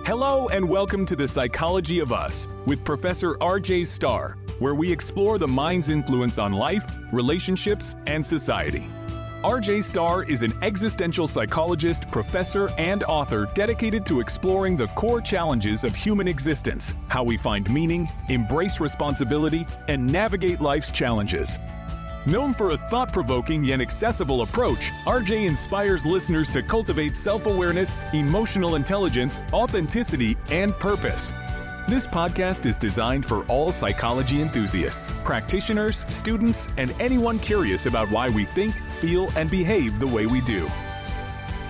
Hello and welcome to The Psychology of Us with Professor RJ Starr, where we explore the mind's influence on life, relationships, and society. RJ Starr is an existential psychologist, professor, and author dedicated to exploring the core challenges of human existence, how we find meaning, embrace responsibility, and navigate life's challenges. Known for a thought-provoking yet accessible approach, RJ inspires listeners to cultivate self-awareness, emotional intelligence, authenticity, and purpose. This podcast is designed for all psychology enthusiasts, practitioners, students, and anyone curious about why we think, feel, and behave the way we do.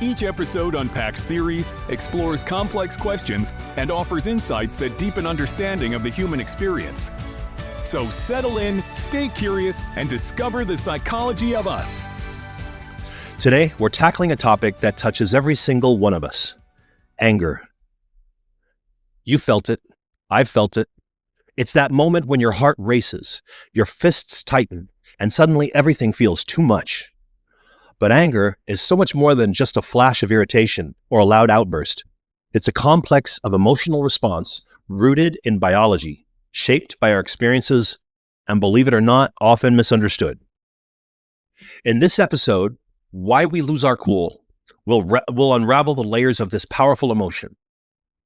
Each episode unpacks theories, explores complex questions, and offers insights that deepen understanding of the human experience. So settle in, stay curious, and discover the psychology of us. Today, we're tackling a topic that touches every single one of us: anger. You felt it. I've felt it. It's that moment when your heart races, your fists tighten, and suddenly everything feels too much. But anger is so much more than just a flash of irritation or a loud outburst. It's a complex of emotional response rooted in biology, shaped by our experiences, and believe it or not, often misunderstood. In this episode, Why We Lose Our Cool, we'll unravel the layers of this powerful emotion.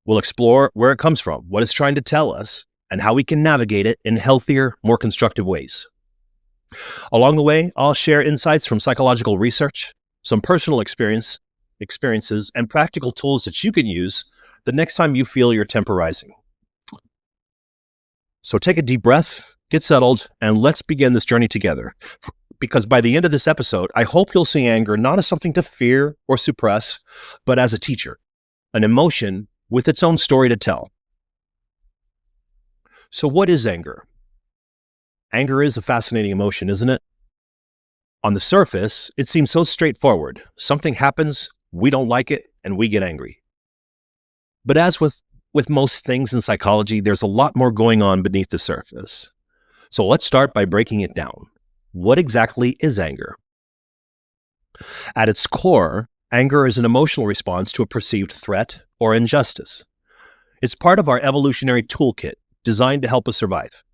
We'll explore where it comes from, what it's trying to tell us, and how we can navigate it in healthier, more constructive ways. Along the way, I'll share insights from psychological research, some personal experiences, and practical tools that you can use the next time you feel your temper rising. So take a deep breath, get settled, and let's begin this journey together. Because by the end of this episode, I hope you'll see anger not as something to fear or suppress, but as a teacher, an emotion with its own story to tell. So what is anger? Anger is a fascinating emotion, isn't it? On the surface, it seems so straightforward. Something happens, we don't like it, and we get angry. But as with most things in psychology, there's a lot more going on beneath the surface. So let's start by breaking it down. What exactly is anger? At its core, anger is an emotional response to a perceived threat or injustice. It's part of our evolutionary toolkit designed to help us survive.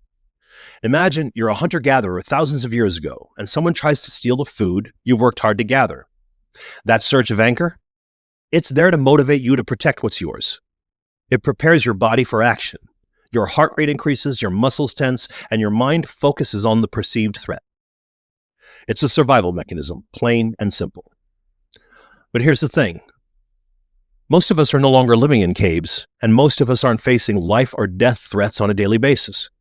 Imagine you're a hunter-gatherer thousands of years ago, and someone tries to steal the food you've worked hard to gather. That surge of anger? It's there to motivate you to protect what's yours. It prepares your body for action. Your heart rate increases, your muscles tense, and your mind focuses on the perceived threat. It's a survival mechanism, plain and simple. But here's the thing. Most of us are no longer living in caves, and most of us aren't facing life or death threats on a daily basis.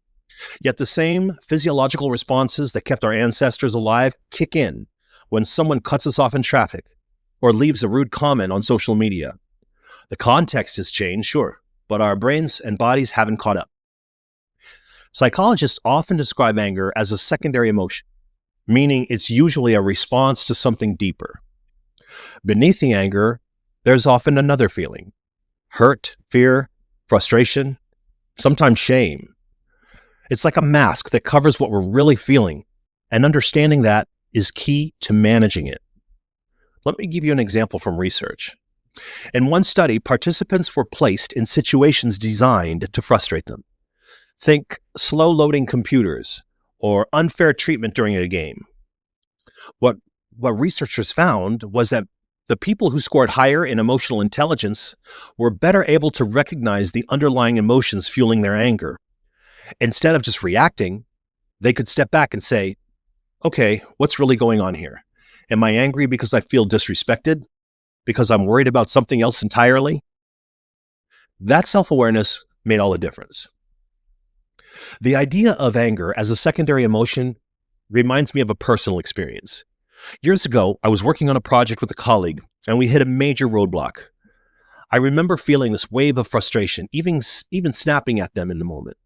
Yet the same physiological responses that kept our ancestors alive kick in when someone cuts us off in traffic or leaves a rude comment on social media. The context has changed, sure, but our brains and bodies haven't caught up. Psychologists often describe anger as a secondary emotion, meaning it's usually a response to something deeper. Beneath the anger, there's often another feeling: hurt, fear, frustration, sometimes shame. It's like a mask that covers what we're really feeling, and understanding that is key to managing it. Let me give you an example from research. In one study, participants were placed in situations designed to frustrate them. Think slow-loading computers or unfair treatment during a game. What researchers found was that the people who scored higher in emotional intelligence were better able to recognize the underlying emotions fueling their anger. Instead of just reacting, they could step back and say, okay, what's really going on here? Am I angry because I feel disrespected? Because I'm worried about something else entirely? That self-awareness made all the difference. The idea of anger as a secondary emotion reminds me of a personal experience. Years ago, I was working on a project with a colleague, and we hit a major roadblock. I remember feeling this wave of frustration, even snapping at them in the moment.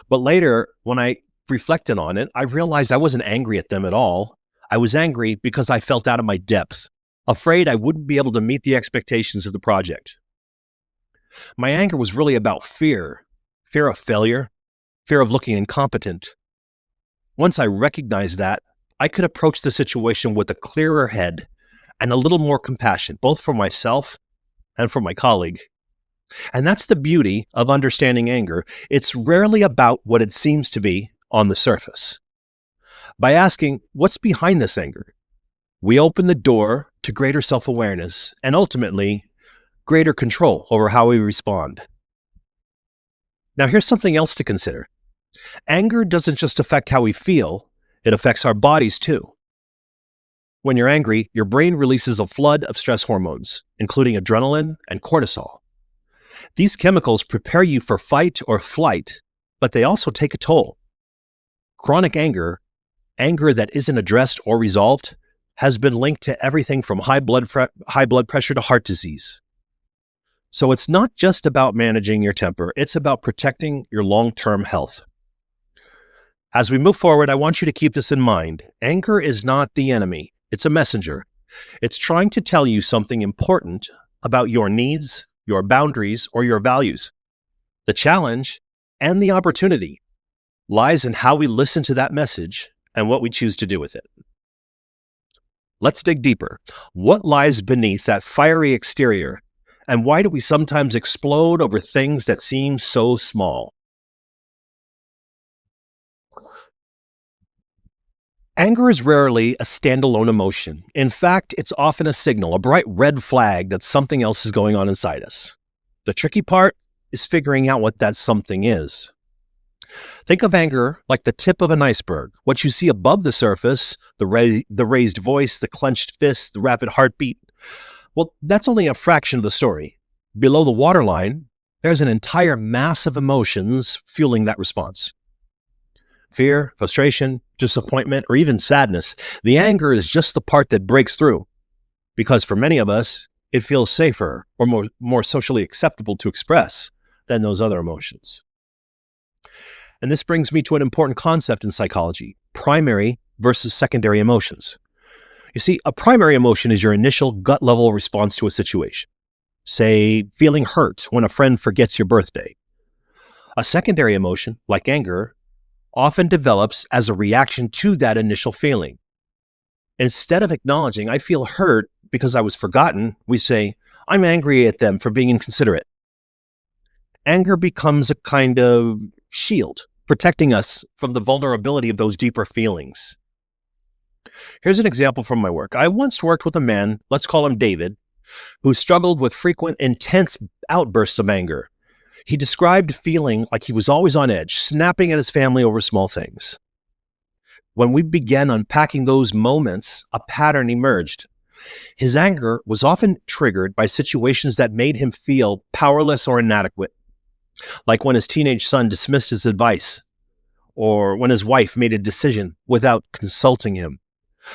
But later, when I reflected on it, I realized I wasn't angry at them at all. I was angry because I felt out of my depth, afraid I wouldn't be able to meet the expectations of the project. My anger was really about fear of failure, fear of looking incompetent. Once I recognized that, I could approach the situation with a clearer head and a little more compassion, both for myself and for my colleague. And that's the beauty of understanding anger. It's rarely about what it seems to be on the surface. By asking, what's behind this anger? We open the door to greater self-awareness and ultimately greater control over how we respond. Now, here's something else to consider. Anger doesn't just affect how we feel, it affects our bodies too. When you're angry, your brain releases a flood of stress hormones, including adrenaline and cortisol. These chemicals prepare you for fight or flight, but they also take a toll. Chronic anger that isn't addressed or resolved, has been linked to everything from high blood pressure to heart disease. So it's not just about managing your temper, it's about protecting your long-term health. As we move forward, I want you to keep this in mind. Anger is not the enemy, it's a messenger. It's trying to tell you something important about your needs, your boundaries, or your values. The challenge and the opportunity lies in how we listen to that message and what we choose to do with it. Let's dig deeper. What lies beneath that fiery exterior, and why do we sometimes explode over things that seem so small? Anger is rarely a standalone emotion. In fact, it's often a signal, a bright red flag that something else is going on inside us. The tricky part is figuring out what that something is. Think of anger like the tip of an iceberg. What you see above the surface, the raised voice, the clenched fist, the rapid heartbeat, well, that's only a fraction of the story. Below the waterline, there's an entire mass of emotions fueling that response. Fear, frustration, disappointment, or even sadness. The anger is just the part that breaks through, because for many of us, it feels safer or more socially acceptable to express than those other emotions. And this brings me to an important concept in psychology: primary versus secondary emotions. You see, a primary emotion is your initial gut-level response to a situation. Say, feeling hurt when a friend forgets your birthday. A secondary emotion, like anger, often develops as a reaction to that initial feeling. Instead of acknowledging, I feel hurt because I was forgotten, we say, I'm angry at them for being inconsiderate. Anger becomes a kind of shield, protecting us from the vulnerability of those deeper feelings. Here's an example from my work. I once worked with a man, let's call him David, who struggled with frequent, intense outbursts of anger. He described feeling like he was always on edge, snapping at his family over small things. When we began unpacking those moments, a pattern emerged. His anger was often triggered by situations that made him feel powerless or inadequate, like when his teenage son dismissed his advice, or when his wife made a decision without consulting him.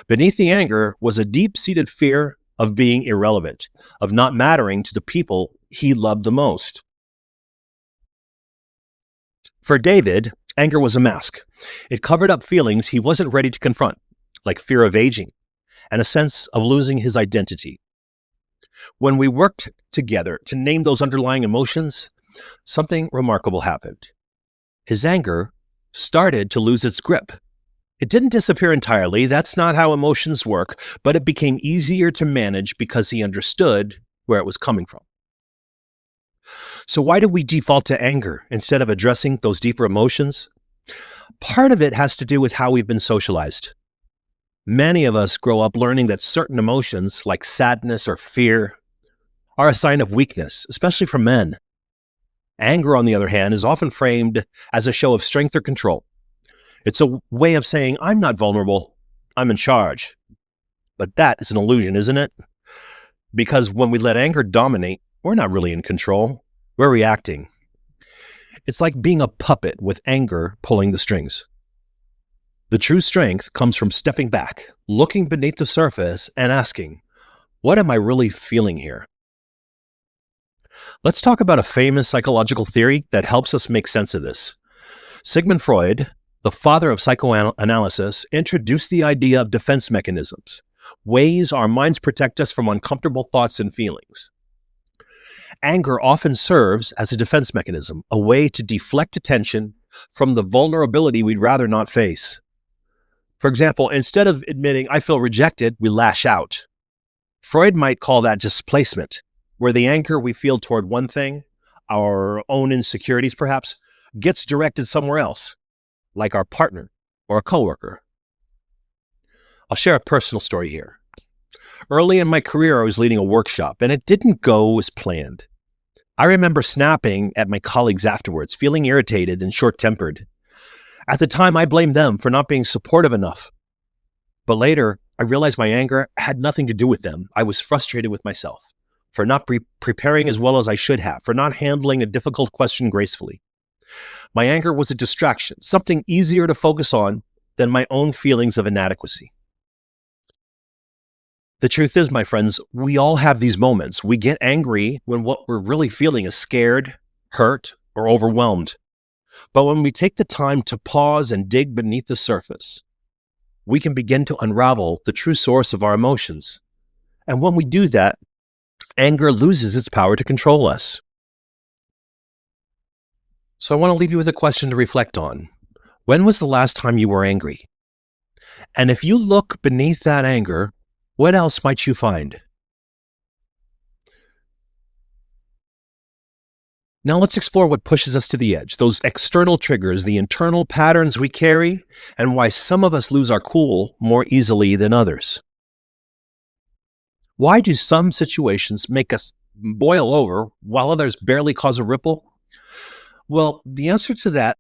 Beneath the anger was a deep-seated fear of being irrelevant, of not mattering to the people he loved the most. For David, anger was a mask. It covered up feelings he wasn't ready to confront, like fear of aging and a sense of losing his identity. When we worked together to name those underlying emotions, something remarkable happened. His anger started to lose its grip. It didn't disappear entirely. That's not how emotions work, but it became easier to manage because he understood where it was coming from. So why do we default to anger instead of addressing those deeper emotions? Part of it has to do with how we've been socialized. Many of us grow up learning that certain emotions, like sadness or fear, are a sign of weakness, especially for men. Anger, on the other hand, is often framed as a show of strength or control. It's a way of saying, I'm not vulnerable, I'm in charge. But that is an illusion, isn't it? Because when we let anger dominate, we're not really in control. We're reacting. It's like being a puppet with anger pulling the strings. The true strength comes from stepping back, looking beneath the surface, and asking, what am I really feeling here? Let's talk about a famous psychological theory that helps us make sense of this. Sigmund Freud, the father of psychoanalysis, introduced the idea of defense mechanisms, ways our minds protect us from uncomfortable thoughts and feelings. Anger often serves as a defense mechanism, a way to deflect attention from the vulnerability we'd rather not face. For example, instead of admitting, I feel rejected, we lash out. Freud might call that displacement, where the anger we feel toward one thing our own insecurities perhaps, gets directed somewhere else, like our partner or a coworker. I'll share a personal story here. Early in my career, I was leading a workshop, and it didn't go as planned. I remember snapping at my colleagues afterwards, feeling irritated and short-tempered. At the time, I blamed them for not being supportive enough. But later, I realized my anger had nothing to do with them. I was frustrated with myself for not preparing as well as I should have, for not handling a difficult question gracefully. My anger was a distraction, something easier to focus on than my own feelings of inadequacy. The truth is, my friends, we all have these moments. We get angry when what we're really feeling is scared, hurt, or overwhelmed. But when we take the time to pause and dig beneath the surface, we can begin to unravel the true source of our emotions. And when we do that, anger loses its power to control us. So I want to leave you with a question to reflect on. When was the last time you were angry? And if you look beneath that anger, what else might you find? Now let's explore what pushes us to the edge, those external triggers, the internal patterns we carry, and why some of us lose our cool more easily than others. Why do some situations make us boil over while others barely cause a ripple? Well, the answer to that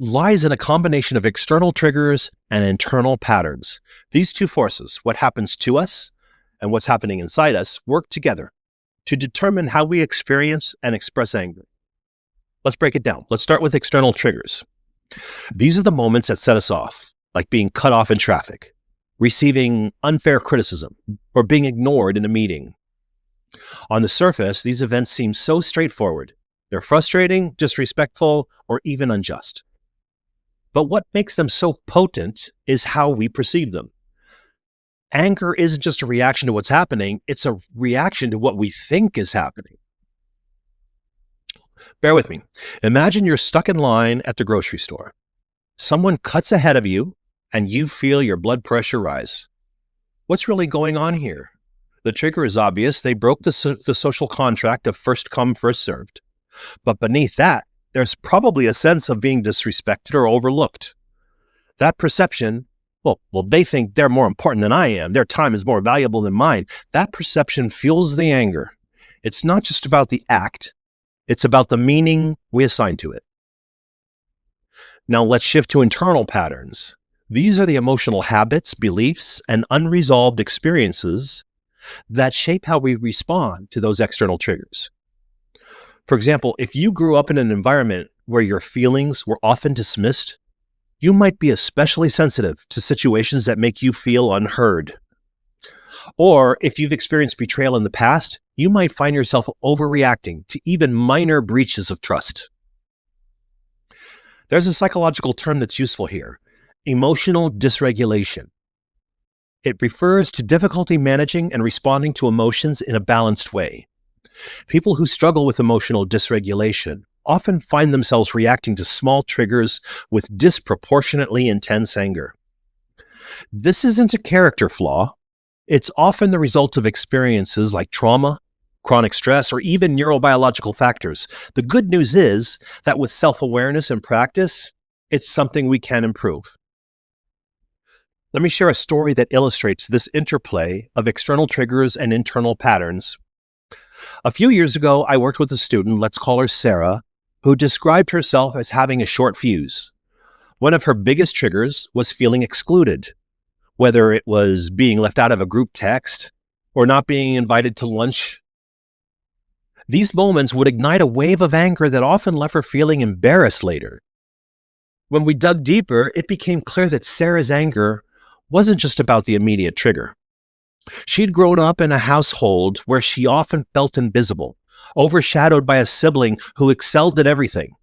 lies in a combination of external triggers and internal patterns. These two forces, what happens to us and what's happening inside us, work together to determine how we experience and express anger. Let's break it down. Let's start with external triggers. These are the moments that set us off, like being cut off in traffic, receiving unfair criticism, or being ignored in a meeting. On the surface, these events seem so straightforward. They're frustrating, disrespectful, or even unjust. But what makes them so potent is how we perceive them. Anger isn't just a reaction to what's happening, it's a reaction to what we think is happening. Bear with me. Imagine you're stuck in line at the grocery store. Someone cuts ahead of you, and you feel your blood pressure rise. What's really going on here? The trigger is obvious. They broke the social contract of first come, first served. But beneath that, there's probably a sense of being disrespected or overlooked. That perception, well, they think they're more important than I am. Their time is more valuable than mine. That perception fuels the anger. It's not just about the act. It's about the meaning we assign to it. Now let's shift to internal patterns. These are the emotional habits, beliefs, and unresolved experiences that shape how we respond to those external triggers. For example, if you grew up in an environment where your feelings were often dismissed, you might be especially sensitive to situations that make you feel unheard. Or if you've experienced betrayal in the past, you might find yourself overreacting to even minor breaches of trust. There's a psychological term that's useful here: emotional dysregulation. It refers to difficulty managing and responding to emotions in a balanced way. People who struggle with emotional dysregulation often find themselves reacting to small triggers with disproportionately intense anger. This isn't a character flaw. It's often the result of experiences like trauma, chronic stress, or even neurobiological factors. The good news is that with self-awareness and practice, it's something we can improve. Let me share a story that illustrates this interplay of external triggers and internal patterns. A few years ago, I worked with a student, let's call her Sarah, who described herself as having a short fuse. One of her biggest triggers was feeling excluded, whether it was being left out of a group text or not being invited to lunch. These moments would ignite a wave of anger that often left her feeling embarrassed later. When we dug deeper, it became clear that Sarah's anger wasn't just about the immediate trigger. She'd grown up in a household where she often felt invisible, overshadowed by a sibling who excelled at everything.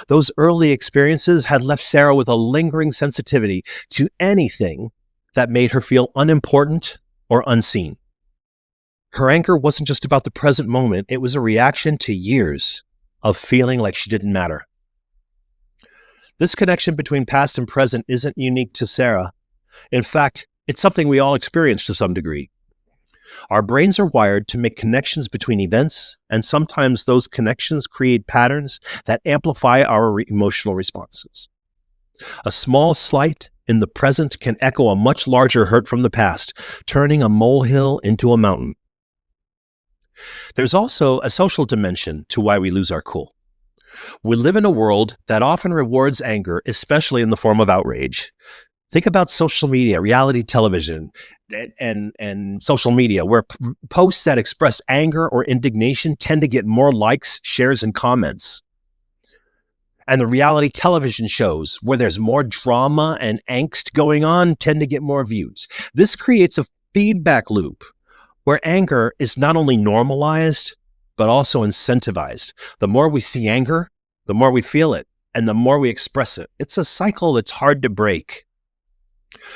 Those early experiences had left Sarah with a lingering sensitivity to anything that made her feel unimportant or unseen. Her anger wasn't just about the present moment, it was a reaction to years of feeling like she didn't matter. This connection between past and present isn't unique to Sarah. In fact, it's something we all experience to some degree. Our brains are wired to make connections between events, and sometimes those connections create patterns that amplify our emotional responses. A small slight in the present can echo a much larger hurt from the past, turning a molehill into a mountain. There's also a social dimension to why we lose our cool. We live in a world that often rewards anger, especially in the form of outrage. Think about social media, reality television, and social media, where posts that express anger or indignation tend to get more likes, shares, and comments. And the reality television shows where there's more drama and angst going on tend to get more views. This creates a feedback loop where anger is not only normalized, but also incentivized. The more we see anger, the more we feel it, and the more we express it. It's a cycle that's hard to break.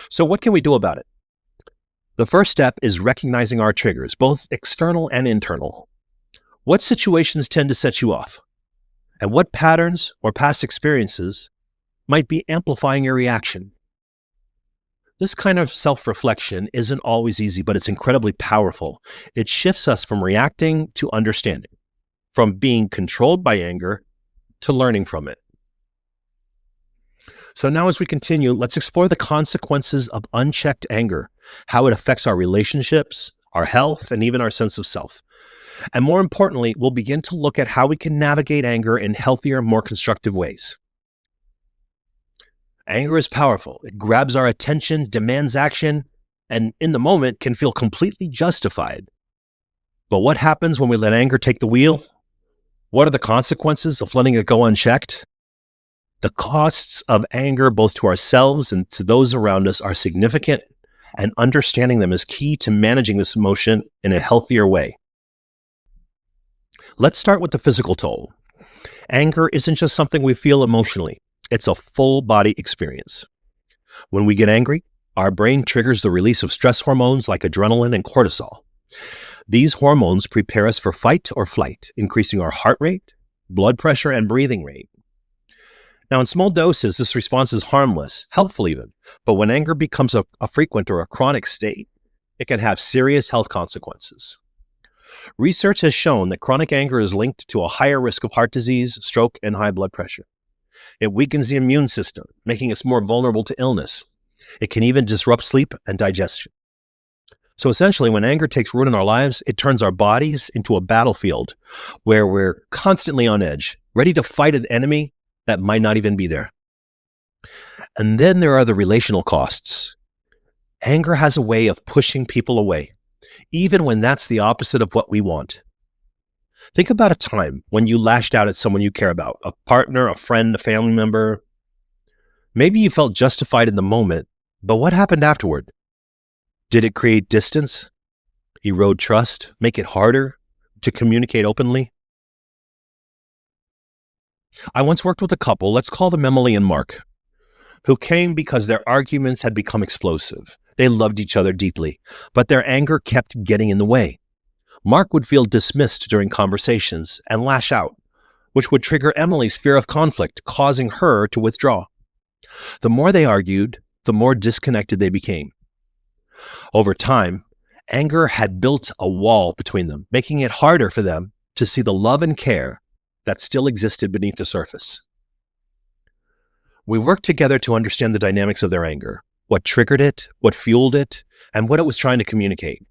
So what can we do about it? The first step is recognizing our triggers, both external and internal. What situations tend to set you off? And what patterns or past experiences might be amplifying your reaction? This kind of self-reflection isn't always easy, but it's incredibly powerful. It shifts us from reacting to understanding, from being controlled by anger to learning from it. So now as we continue, let's explore the consequences of unchecked anger, how it affects our relationships, our health, and even our sense of self. And more importantly, we'll begin to look at how we can navigate anger in healthier, more constructive ways. Anger is powerful. It grabs our attention, demands action, and in the moment can feel completely justified. But what happens when we let anger take the wheel? What are the consequences of letting it go unchecked? The costs of anger, both to ourselves and to those around us, are significant, and understanding them is key to managing this emotion in a healthier way. Let's start with the physical toll. Anger isn't just something we feel emotionally. It's a full body experience. When we get angry, our brain triggers the release of stress hormones like adrenaline and cortisol. These hormones prepare us for fight or flight, increasing our heart rate, blood pressure, and breathing rate. Now, in small doses, this response is harmless, helpful even, but when anger becomes a frequent or a chronic state, it can have serious health consequences. Research has shown that chronic anger is linked to a higher risk of heart disease, stroke, and high blood pressure. It weakens the immune system, making us more vulnerable to illness. It can even disrupt sleep and digestion. So essentially, when anger takes root in our lives, it turns our bodies into a battlefield where we're constantly on edge, ready to fight an enemy that might not even be there. And then there are the relational costs. Anger has a way of pushing people away, even when that's the opposite of what we want. Think about a time when you lashed out at someone you care about, a partner, a friend, a family member. Maybe you felt justified in the moment, but what happened afterward? Did it create distance, erode trust, make it harder to communicate openly? I once worked with a couple, let's call them Emily and Mark, who came because their arguments had become explosive. They loved each other deeply, but their anger kept getting in the way. Mark would feel dismissed during conversations and lash out, which would trigger Emily's fear of conflict, causing her to withdraw. The more they argued, the more disconnected they became. Over time, anger had built a wall between them, making it harder for them to see the love and care that still existed beneath the surface. We worked together to understand the dynamics of their anger, what triggered it, what fueled it, and what it was trying to communicate.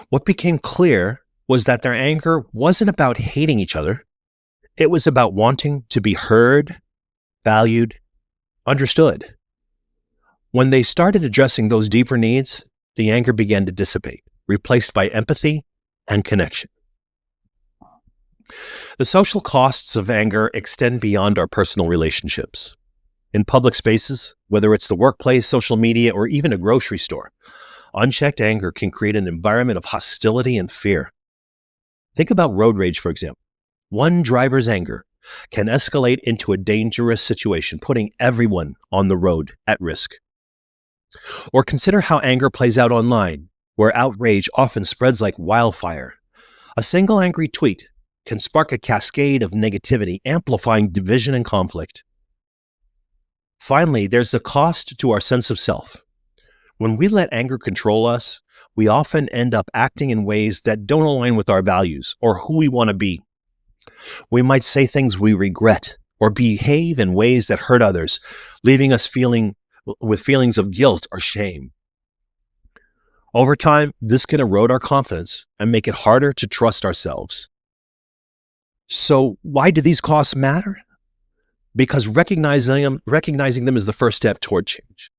What became clear was that their anger wasn't about hating each other. It was about wanting to be heard, valued, understood. When they started addressing those deeper needs, the anger began to dissipate, replaced by empathy and connection. The social costs of anger extend beyond our personal relationships. In public spaces, whether it's the workplace, social media, or even a grocery store, unchecked anger can create an environment of hostility and fear. Think about road rage, for example. One driver's anger can escalate into a dangerous situation, putting everyone on the road at risk. Or consider how anger plays out online, where outrage often spreads like wildfire. A single angry tweet can spark a cascade of negativity, amplifying division and conflict. Finally, there's the cost to our sense of self. When we let anger control us, we often end up acting in ways that don't align with our values or who we want to be. We might say things we regret or behave in ways that hurt others, leaving us with feelings of guilt or shame. Over time, this can erode our confidence and make it harder to trust ourselves. So why do these costs matter? Because recognizing them is the first step toward change.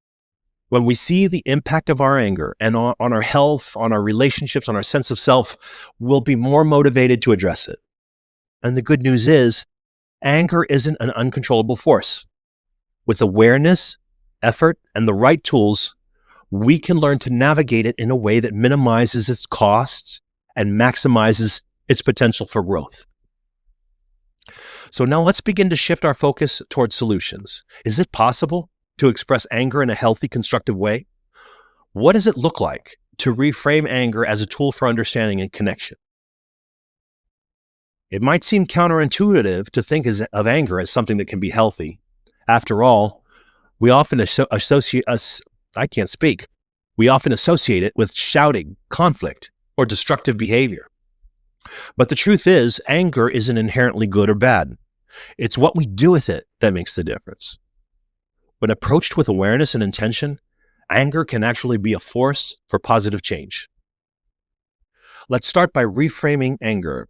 When we see the impact of our anger and on our health, on our relationships, on our sense of self, we'll be more motivated to address it. And the good news is, anger isn't an uncontrollable force. With awareness, effort, and the right tools, we can learn to navigate it in a way that minimizes its costs and maximizes its potential for growth. So now let's begin to shift our focus towards solutions. Is it possible to express anger in a healthy, constructive way? What does it look like to reframe anger as a tool for understanding and connection? It might seem counterintuitive to think of anger as something that can be healthy. After all, we often associate it with shouting, conflict, or destructive behavior. But the truth is, anger isn't inherently good or bad. It's what we do with it that makes the difference. When approached with awareness and intention, anger can actually be a force for positive change. Let's start by reframing anger.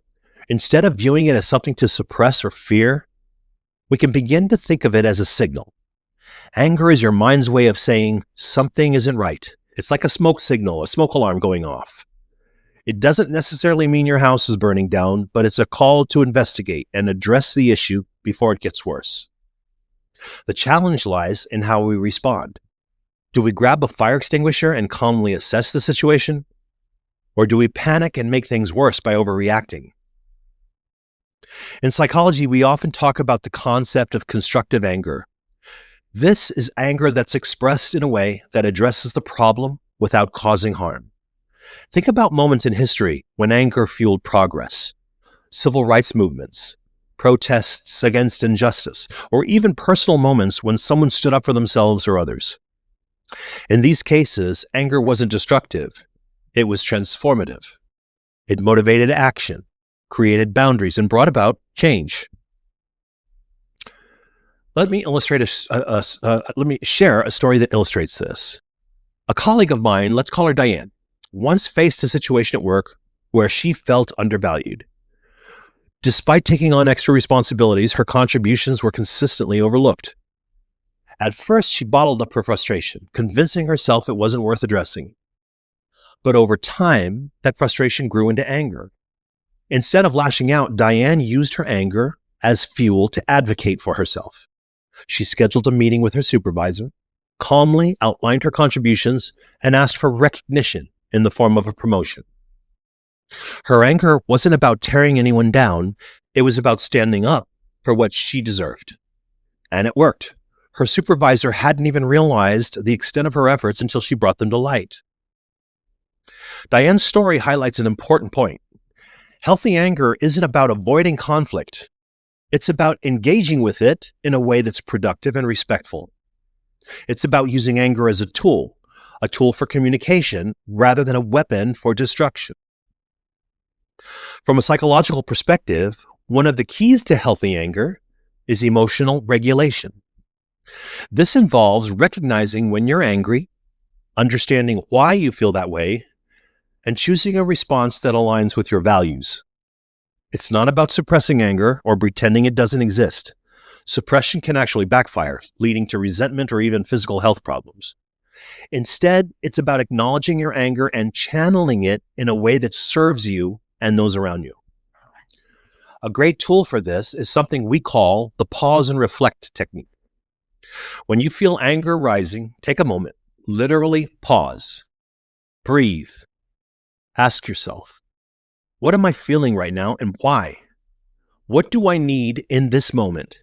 Instead of viewing it as something to suppress or fear, we can begin to think of it as a signal. Anger is your mind's way of saying something isn't right. It's like a smoke signal, a smoke alarm going off. It doesn't necessarily mean your house is burning down, but it's a call to investigate and address the issue before it gets worse. The challenge lies in how we respond. Do we grab a fire extinguisher and calmly assess the situation? Or do we panic and make things worse by overreacting? In psychology, we often talk about the concept of constructive anger. This is anger that's expressed in a way that addresses the problem without causing harm. Think about moments in history when anger fueled progress, civil rights movements, protests against injustice, or even personal moments when someone stood up for themselves or others. In these cases, anger wasn't destructive. It was transformative. It motivated action, created boundaries, and brought about change. Let me share a story that illustrates this. A colleague of mine, let's call her Diane, once faced a situation at work where she felt undervalued. Despite taking on extra responsibilities, her contributions were consistently overlooked. At first, she bottled up her frustration, convincing herself it wasn't worth addressing. But over time, that frustration grew into anger. Instead of lashing out, Diane used her anger as fuel to advocate for herself. She scheduled a meeting with her supervisor, calmly outlined her contributions, and asked for recognition in the form of a promotion. Her anger wasn't about tearing anyone down. It was about standing up for what she deserved. And it worked. Her supervisor hadn't even realized the extent of her efforts until she brought them to light. Diane's story highlights an important point. Healthy anger isn't about avoiding conflict. It's about engaging with it in a way that's productive and respectful. It's about using anger as a tool for communication rather than a weapon for destruction. From a psychological perspective, one of the keys to healthy anger is emotional regulation. This involves recognizing when you're angry, understanding why you feel that way, and choosing a response that aligns with your values. It's not about suppressing anger or pretending it doesn't exist. Suppression can actually backfire, leading to resentment or even physical health problems. Instead, it's about acknowledging your anger and channeling it in a way that serves you and those around you. A great tool for this is something we call the pause and reflect technique. When you feel anger rising, take a moment, literally pause, breathe, ask yourself, what am I feeling right now and why? What do I need in this moment?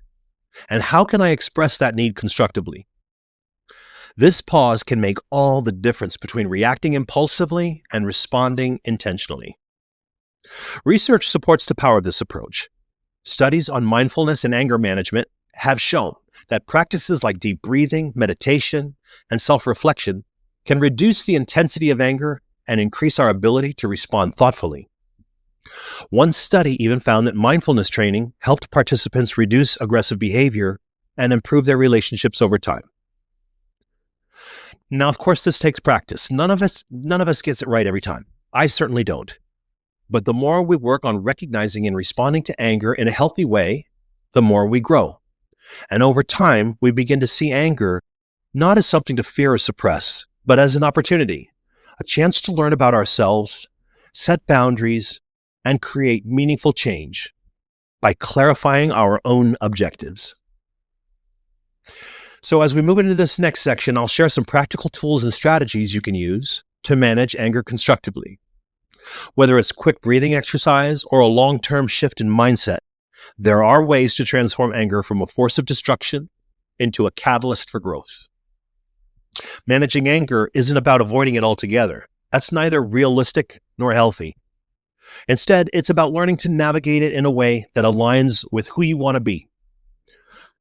And how can I express that need constructively? This pause can make all the difference between reacting impulsively and responding intentionally. Research supports the power of this approach. Studies on mindfulness and anger management have shown that practices like deep breathing, meditation, and self-reflection can reduce the intensity of anger and increase our ability to respond thoughtfully. One study even found that mindfulness training helped participants reduce aggressive behavior and improve their relationships over time. Now, of course, this takes practice. None of us gets it right every time. I certainly don't. But the more we work on recognizing and responding to anger in a healthy way, the more we grow. And over time, we begin to see anger not as something to fear or suppress, but as an opportunity, a chance to learn about ourselves, set boundaries, and create meaningful change by clarifying our own objectives. So as we move into this next section, I'll share some practical tools and strategies you can use to manage anger constructively. Whether it's quick breathing exercise or a long-term shift in mindset, there are ways to transform anger from a force of destruction into a catalyst for growth. Managing anger isn't about avoiding it altogether. That's neither realistic nor healthy. Instead, it's about learning to navigate it in a way that aligns with who you want to be.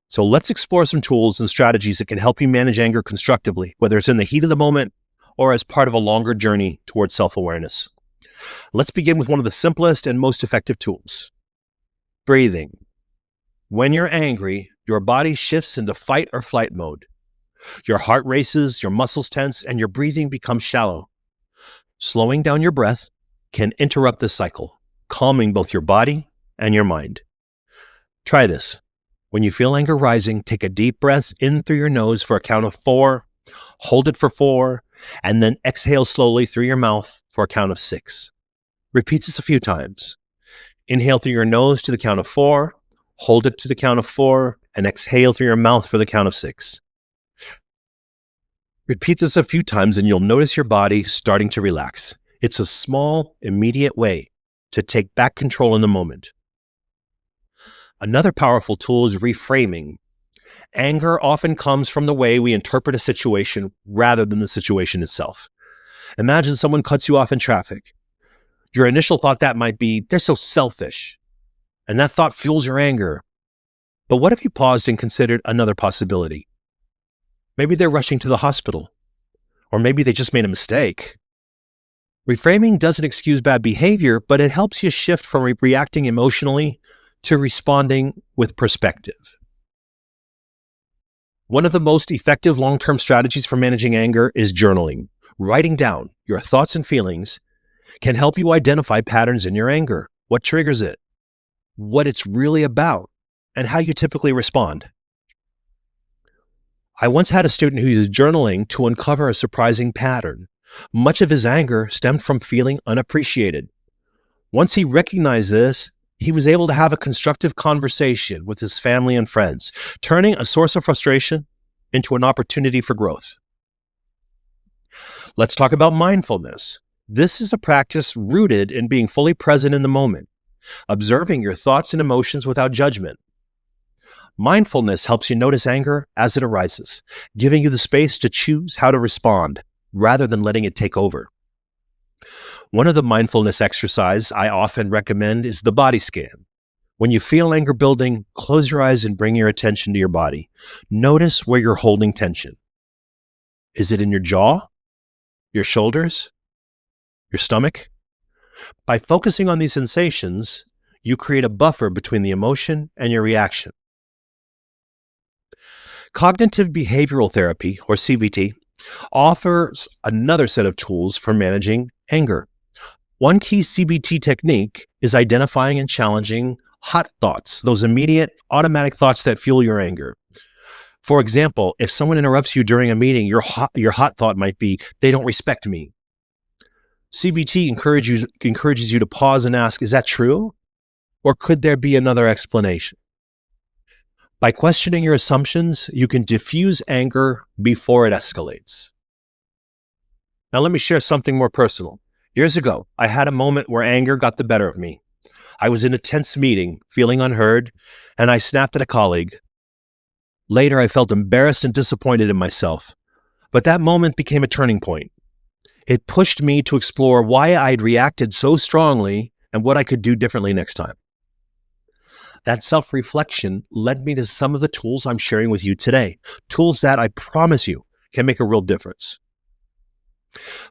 So let's explore some tools and strategies that can help you manage anger constructively, whether it's in the heat of the moment or as part of a longer journey towards self-awareness. Let's begin with one of the simplest and most effective tools: breathing. When you're angry, your body shifts into fight or flight mode. Your heart races, your muscles tense, and your breathing becomes shallow. Slowing down your breath can interrupt this cycle, calming both your body and your mind. Try this. When you feel anger rising, take a deep breath in through your nose for a count of 4, hold it for 4, and then exhale slowly through your mouth for a count of 6. Repeat this a few times. Inhale through your nose to the count of 4, hold it to the count of 4, and exhale through your mouth for the count of 6. Repeat this a few times and you'll notice your body starting to relax. It's a small, immediate way to take back control in the moment. Another powerful tool is reframing. Anger often comes from the way we interpret a situation rather than the situation itself. Imagine someone cuts you off in traffic. Your initial thought that might be, they're so selfish. And that thought fuels your anger. But what if you paused and considered another possibility? Maybe they're rushing to the hospital. Or maybe they just made a mistake. Reframing doesn't excuse bad behavior, but it helps you shift from reacting emotionally to responding with perspective. One of the most effective long-term strategies for managing anger is journaling. Writing down your thoughts and feelings can help you identify patterns in your anger, what triggers it, what it's really about, and how you typically respond. I once had a student who used journaling to uncover a surprising pattern. Much of his anger stemmed from feeling unappreciated. Once he recognized this, he was able to have a constructive conversation with his family and friends, turning a source of frustration into an opportunity for growth. Let's talk about mindfulness. This is a practice rooted in being fully present in the moment, observing your thoughts and emotions without judgment. Mindfulness helps you notice anger as it arises, giving you the space to choose how to respond rather than letting it take over. One of the mindfulness exercises I often recommend is the body scan. When you feel anger building, close your eyes and bring your attention to your body. Notice where you're holding tension. Is it in your jaw, your shoulders, your stomach? By focusing on these sensations, you create a buffer between the emotion and your reaction. Cognitive behavioral therapy, or CBT, offers another set of tools for managing anger. One key CBT technique is identifying and challenging hot thoughts, those immediate, automatic thoughts that fuel your anger. For example, if someone interrupts you during a meeting, your hot thought might be, they don't respect me. CBT encourages you to pause and ask, is that true? Or could there be another explanation? By questioning your assumptions, you can diffuse anger before it escalates. Now let me share something more personal. Years ago, I had a moment where anger got the better of me. I was in a tense meeting, feeling unheard, and I snapped at a colleague. Later, I felt embarrassed and disappointed in myself. But that moment became a turning point. It pushed me to explore why I'd reacted so strongly and what I could do differently next time. That self-reflection led me to some of the tools I'm sharing with you today, tools that I promise you can make a real difference.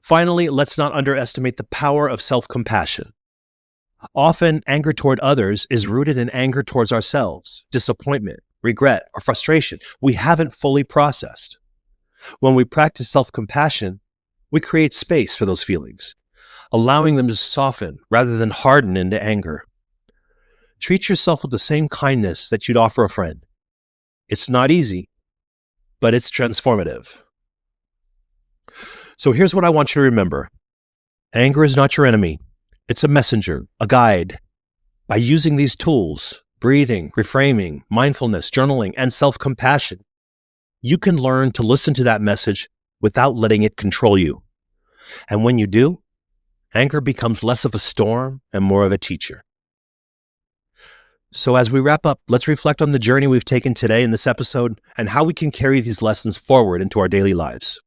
Finally, let's not underestimate the power of self-compassion. Often, anger toward others is rooted in anger towards ourselves, disappointment, regret, or frustration we haven't fully processed. When we practice self-compassion, we create space for those feelings, allowing them to soften rather than harden into anger. Treat yourself with the same kindness that you'd offer a friend. It's not easy, but it's transformative. So here's what I want you to remember. Anger is not your enemy. It's a messenger, a guide. By using these tools, breathing, reframing, mindfulness, journaling, and self-compassion, you can learn to listen to that message without letting it control you. And when you do, anger becomes less of a storm and more of a teacher. So as we wrap up, let's reflect on the journey we've taken today in this episode and how we can carry these lessons forward into our daily lives.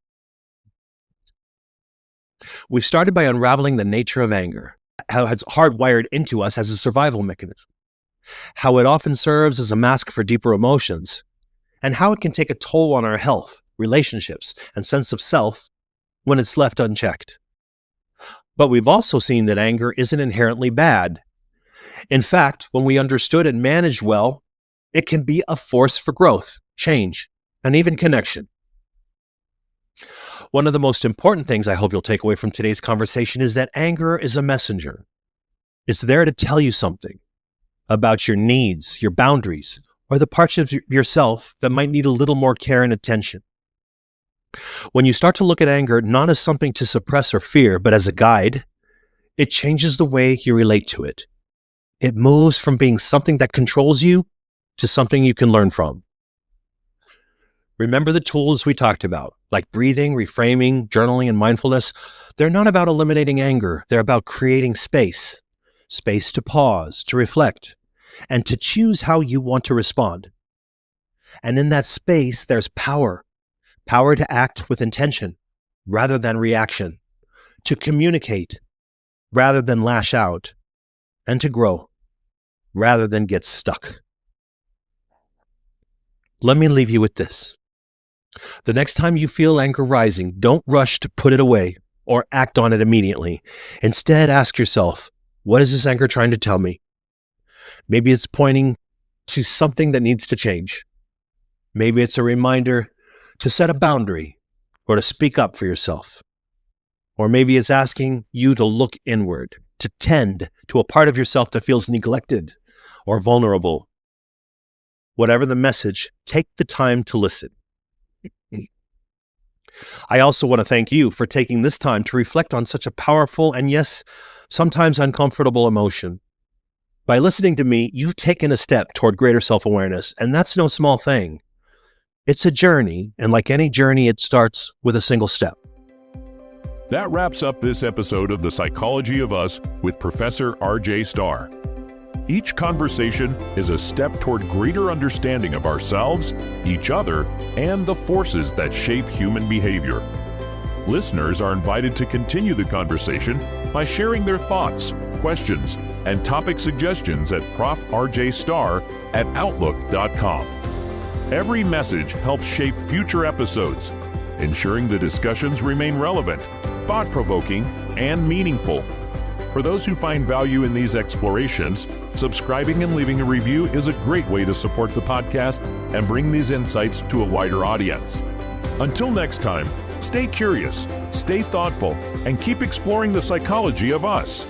We've started by unraveling the nature of anger, how it's hardwired into us as a survival mechanism, how it often serves as a mask for deeper emotions, and how it can take a toll on our health, relationships, and sense of self when it's left unchecked. But we've also seen that anger isn't inherently bad. In fact, when we understood and managed well, it can be a force for growth, change, and even connection. One of the most important things I hope you'll take away from today's conversation is that anger is a messenger. It's there to tell you something about your needs, your boundaries, or the parts of yourself that might need a little more care and attention. When you start to look at anger not as something to suppress or fear, but as a guide, it changes the way you relate to it. It moves from being something that controls you to something you can learn from. Remember the tools we talked about, like breathing, reframing, journaling, and mindfulness. They're not about eliminating anger. They're about creating space to pause, to reflect, and to choose how you want to respond. And in that space, there's power to act with intention rather than reaction, to communicate rather than lash out, and to grow rather than get stuck. Let me leave you with this. The next time you feel anger rising, don't rush to put it away or act on it immediately. Instead, ask yourself, what is this anger trying to tell me? Maybe it's pointing to something that needs to change. Maybe it's a reminder to set a boundary or to speak up for yourself. Or maybe it's asking you to look inward, to tend to a part of yourself that feels neglected or vulnerable. Whatever the message, take the time to listen. I also want to thank you for taking this time to reflect on such a powerful and yes, sometimes uncomfortable emotion. By listening to me, you've taken a step toward greater self-awareness, and that's no small thing. It's a journey, and like any journey, it starts with a single step. That wraps up this episode of The Psychology of Us with Professor RJ Starr. Each conversation is a step toward greater understanding of ourselves, each other, and the forces that shape human behavior. Listeners are invited to continue the conversation by sharing their thoughts, questions, and topic suggestions at profrjstarr@outlook.com. Every message helps shape future episodes, ensuring the discussions remain relevant, thought-provoking, and meaningful. For those who find value in these explorations, subscribing and leaving a review is a great way to support the podcast and bring these insights to a wider audience. Until next time, stay curious, stay thoughtful, and keep exploring the psychology of us.